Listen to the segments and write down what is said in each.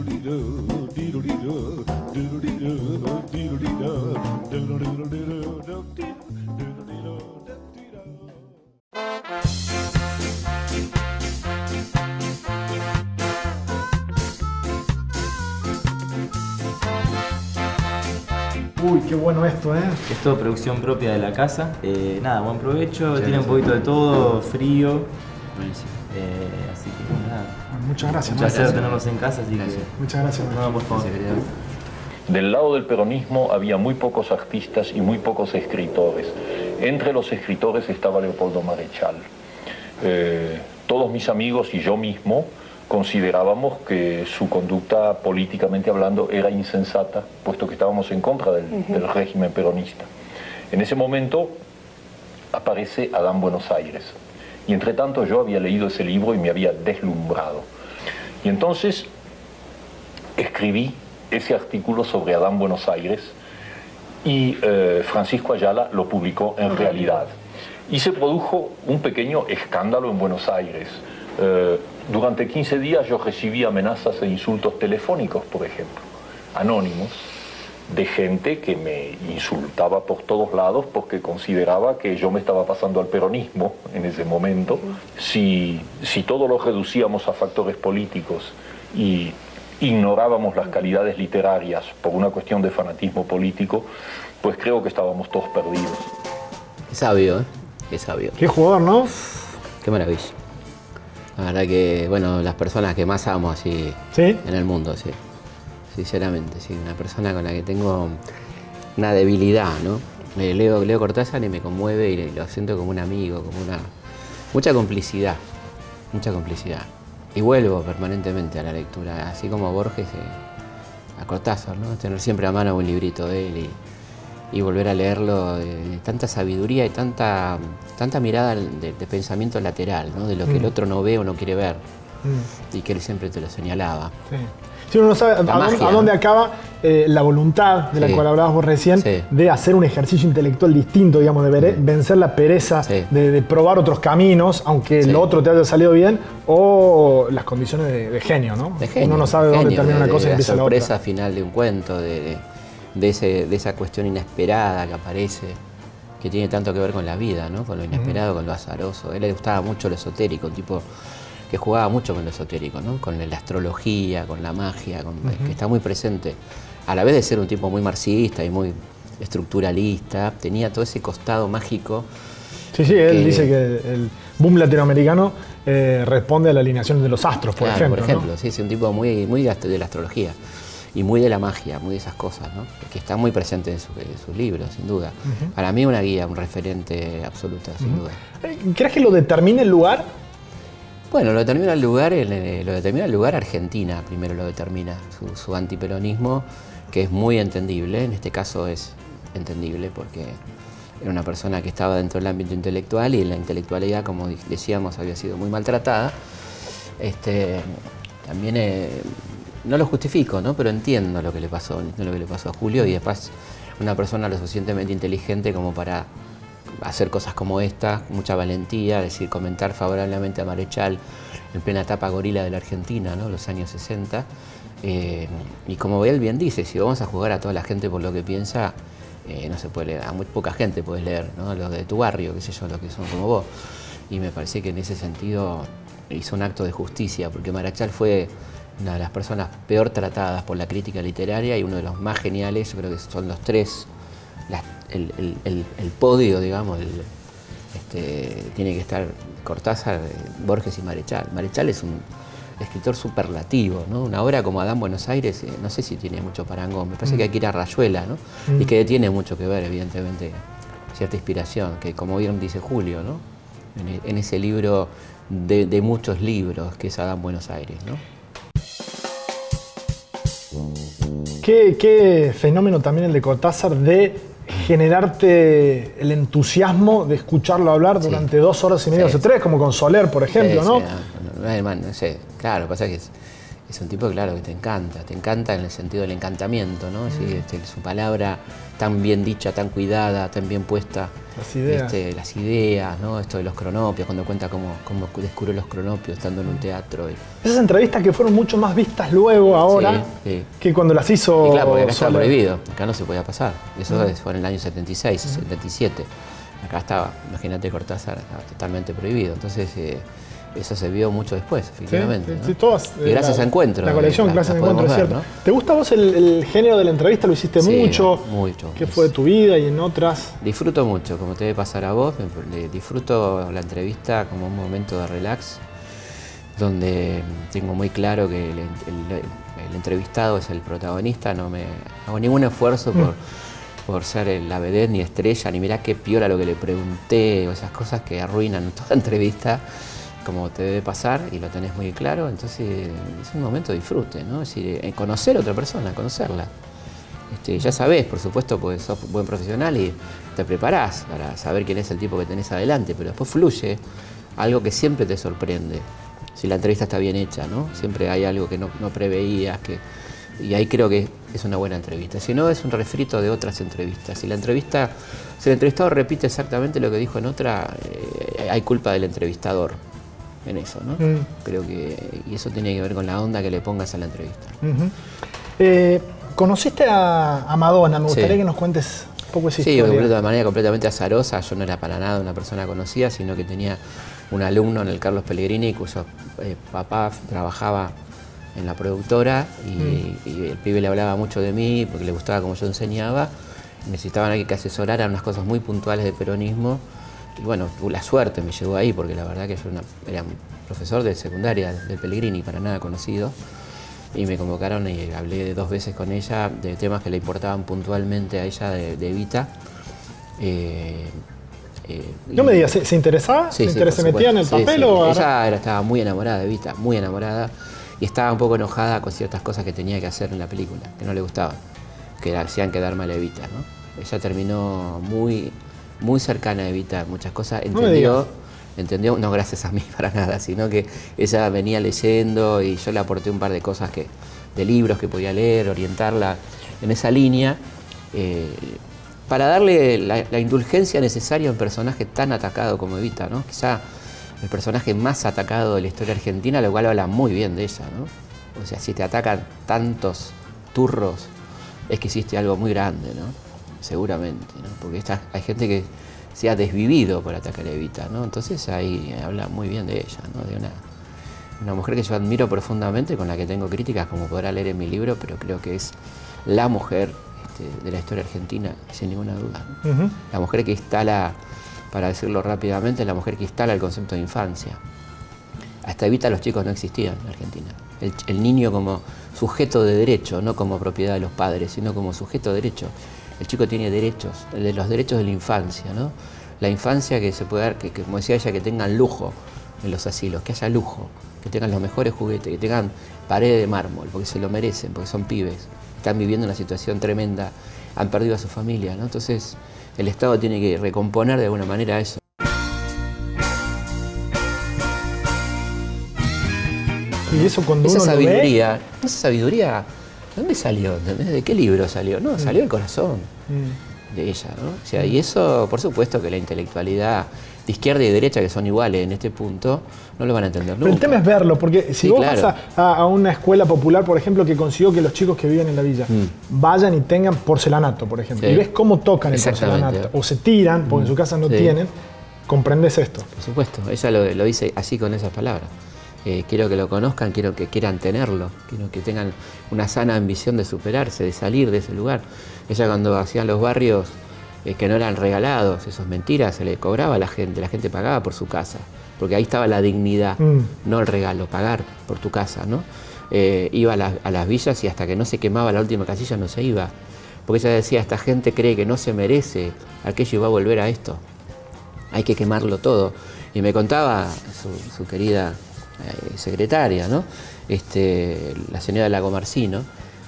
Uy, qué bueno esto, ¿eh? Es todo producción propia de la casa. Nada, buen provecho, tiene un poquito de todo, frío. Buenísimo. Así que bueno, nada. Muchas gracias. Un placer tenerlos en casa, así que... Muchas gracias. No, por favor. Del lado del peronismo había muy pocos artistas y muy pocos escritores. Entre los escritores estaba Leopoldo Marechal. Todos mis amigos y yo mismo considerábamos que su conducta políticamente hablando era insensata, puesto que estábamos en contra del régimen peronista. En ese momento aparece Adán Buenos Aires. Y entre tanto yo había leído ese libro y me había deslumbrado. Y entonces escribí ese artículo sobre Adán Buenos Aires y Francisco Ayala lo publicó en Realidad. Y se produjo un pequeño escándalo en Buenos Aires. Durante 15 días yo recibí amenazas e insultos telefónicos, por ejemplo, anónimos, de gente que me insultaba por todos lados porque consideraba que yo me estaba pasando al peronismo en ese momento. Si todo lo reducíamos a factores políticos y ignorábamos las calidades literarias por una cuestión de fanatismo político, pues creo que estábamos todos perdidos. Qué sabio, ¿eh? Qué sabio. Qué jugador, ¿no? Qué maravilla. La verdad que, bueno, las personas que más amo así ¿Sí? en el mundo, sí. Sinceramente, sí. Una persona con la que tengo una debilidad, ¿no? Leo Cortázar y me conmueve y lo siento como un amigo, como una... Mucha complicidad, mucha complicidad. Y vuelvo permanentemente a la lectura, así como Borges, a Cortázar, ¿no? Tener siempre a mano un librito de él y volver a leerlo, tanta sabiduría y tanta mirada de pensamiento lateral, ¿no? De lo que el otro no ve o no quiere ver, y que él siempre te lo señalaba. Sí. Si uno no sabe a dónde acaba la voluntad de la cual hablabas vos recién, de hacer un ejercicio intelectual distinto, digamos, de vencer la pereza, de probar otros caminos, aunque lo otro te haya salido bien, o las condiciones de genio, ¿no? De genio, uno no sabe dónde termina una cosa y empieza la otra. La sorpresa final de un cuento, de esa cuestión inesperada que aparece, que tiene tanto que ver con la vida, ¿no? Con lo inesperado, con lo azaroso. A él le gustaba mucho lo esotérico, un tipo que jugaba mucho con lo esotérico, ¿no? Con la astrología, con la magia, que está muy presente. A la vez de ser un tipo muy marxista y muy estructuralista, tenía todo ese costado mágico. Sí, él dice que el boom latinoamericano responde a la alineación de los astros, por ejemplo. Por ejemplo, ¿no? Sí, es un tipo muy de la astrología y muy de la magia, muy de esas cosas, ¿no? Que está muy presente en sus libros, sin duda. Para mí una guía, un referente absoluto, sin duda. ¿Crees que lo determina el lugar? Bueno, lo determina el lugar Argentina, primero lo determina, su antiperonismo, que es muy entendible, en este caso es entendible porque era una persona que estaba dentro del ámbito intelectual y en la intelectualidad, como decíamos, había sido muy maltratada. También no lo justifico, ¿no? Pero entiendo lo que le pasó a Julio, y después una persona lo suficientemente inteligente como para hacer cosas como esta, mucha valentía, es decir, comentar favorablemente a Marechal en plena etapa gorila de la Argentina, ¿no? Los años 60. Y como él bien dice, si vamos a juzgar a toda la gente por lo que piensa, no se puede leer, a muy poca gente puedes leer, ¿no? Los de tu barrio, qué sé yo, los que son como vos. Y me parece que en ese sentido hizo un acto de justicia, porque Marechal fue una de las personas peor tratadas por la crítica literaria y uno de los más geniales. Yo creo que son los tres, el podio, digamos, tiene que estar Cortázar, Borges y Marechal. Marechal es un escritor superlativo, ¿no? Una obra como Adán Buenos Aires, no sé si tiene mucho parangón, me parece que hay que ir a Rayuela, ¿no? Y que tiene mucho que ver, evidentemente, cierta inspiración, que como bien dice Julio, ¿no? En ese libro de muchos libros que es Adán Buenos Aires, ¿no? Qué fenómeno también el de Cortázar de generarte el entusiasmo de escucharlo hablar durante 2 horas y media o 3, como con Soler, por ejemplo, ¿no? Sí, claro, pasa que es un tipo, claro, que te encanta en el sentido del encantamiento, ¿no? Sí, su palabra tan bien dicha, tan cuidada, tan bien puesta. Las ideas, ¿no? Esto de los cronopios, cuando cuenta cómo descubrió los cronopios estando en un teatro. Esas entrevistas que fueron mucho más vistas luego, ahora, que cuando las hizo... Y claro, porque acá estaba prohibido, acá no se podía pasar. Eso fue en el año 76, 77. Acá estaba, imagínate, Cortázar, estaba totalmente prohibido. Entonces, eso se vio mucho después, efectivamente. Sí, todas, y gracias a Encuentro. La colección Gracias a Encuentro, es cierto. ¿No? ¿Te gusta a vos el género de la entrevista? ¿Lo hiciste mucho? Mucho. ¿Qué fue de tu vida y en otras? Disfruto mucho, como te debe pasar a vos. Disfruto la entrevista como un momento de relax, donde tengo muy claro que el entrevistado es el protagonista. No me hago ningún esfuerzo por ser la vedette ni estrella, ni mirá qué piola lo que le pregunté, o esas cosas que arruinan toda entrevista, como te debe pasar, y lo tenés muy claro. Entonces es un momento de disfrute, ¿no? Es decir, conocer a otra persona, conocerla. Ya sabés, por supuesto, porque sos buen profesional y te preparás para saber quién es el tipo que tenés adelante, pero después fluye algo que siempre te sorprende, si la entrevista está bien hecha, ¿no? Siempre hay algo que no preveías, y ahí creo que es una buena entrevista. Si no, es un refrito de otras entrevistas. Si el entrevistado repite exactamente lo que dijo en otra, hay culpa del entrevistador en eso, ¿no? Creo que, y eso tiene que ver con la onda que le pongas a la entrevista. ¿Conociste a Madonna? Me gustaría que nos cuentes un poco esa historia. Sí, de manera completamente azarosa. Yo no era para nada una persona conocida, sino que tenía un alumno en el Carlos Pellegrini, cuyo papá trabajaba en la productora, y el pibe le hablaba mucho de mí porque le gustaba cómo yo enseñaba. Necesitaban a alguien que asesorara unas cosas muy puntuales de peronismo. Y bueno, la suerte me llegó ahí, porque la verdad que yo era un profesor de secundaria del Pellegrini, para nada conocido. Y me convocaron y hablé 2 veces con ella de temas que le importaban puntualmente a ella de Evita. No me digas, ¿se interesaba? Sí, ¿Se metía en el papel? ¿O ella estaba muy enamorada de Evita, muy enamorada. Y estaba un poco enojada con ciertas cosas que tenía que hacer en la película, que no le gustaban, que le hacían quedar mal a Evita, ¿no? Ella terminó muy cercana a Evita, muchas cosas, entendió, no gracias a mí para nada, sino que ella venía leyendo y yo le aporté un par de cosas de libros que podía leer, orientarla en esa línea, para darle la indulgencia necesaria a un personaje tan atacado como Evita, ¿no? Quizá el personaje más atacado de la historia argentina, lo cual habla muy bien de ella, ¿no? O sea, si te atacan tantos turros, es que hiciste algo muy grande, ¿no? Seguramente, ¿no? Porque hay gente que se ha desvivido por atacar a Evita, ¿no? Entonces ahí habla muy bien de ella, ¿no? De una mujer que yo admiro profundamente, con la que tengo críticas, como podrá leer en mi libro, pero creo que es la mujer de la historia argentina, sin ninguna duda, ¿no? La mujer que instala, para decirlo rápidamente, la mujer que instala el concepto de infancia. Hasta Evita los chicos no existían en Argentina. El niño como sujeto de derecho, no como propiedad de los padres, sino como sujeto de derecho. El chico tiene derechos, los derechos de la infancia, ¿no? La infancia que se puede dar, que como decía ella, que tengan lujo en los asilos, que haya lujo, que tengan los mejores juguetes, que tengan paredes de mármol, porque se lo merecen, porque son pibes, están viviendo una situación tremenda, han perdido a su familia, ¿no? Entonces, el Estado tiene que recomponer de alguna manera eso. Y eso cuando esa uno sabiduría, lo ve... esa sabiduría, ¿de dónde salió? ¿De qué libro salió? No, salió del corazón de ella, ¿no? O sea, y eso, por supuesto que la intelectualidad de izquierda y derecha, que son iguales en este punto, no lo van a entender nunca. Pero el tema es verlo, porque si vos vas a una escuela popular, por ejemplo, que consiguió que los chicos que viven en la villa vayan y tengan porcelanato, por ejemplo, y ves cómo tocan el porcelanato, o se tiran, porque en su casa no tienen, comprendes esto. Por supuesto, ella lo dice así con esas palabras. Quiero que lo conozcan, quiero que quieran tenerlo, quiero que tengan una sana ambición de superarse, de salir de ese lugar. Ella cuando hacían los barrios que no eran regalados, eso es mentira, se le cobraba a la gente pagaba por su casa, porque ahí estaba la dignidad, no el regalo, pagar por tu casa, ¿no? Iba a las villas y hasta que no se quemaba la última casilla no se iba, porque ella decía, esta gente cree que no se merece aquello y va a volver a esto, hay que quemarlo todo. Y me contaba su querida secretaria, ¿no? La señora Lagomarcino,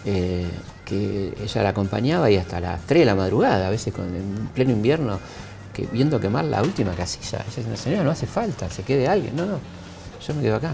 que ella la acompañaba y hasta las 3 de la madrugada, a veces en pleno invierno, viendo quemar la última casilla. Ella decía, señora, no hace falta, se quede alguien. No, yo me quedo acá.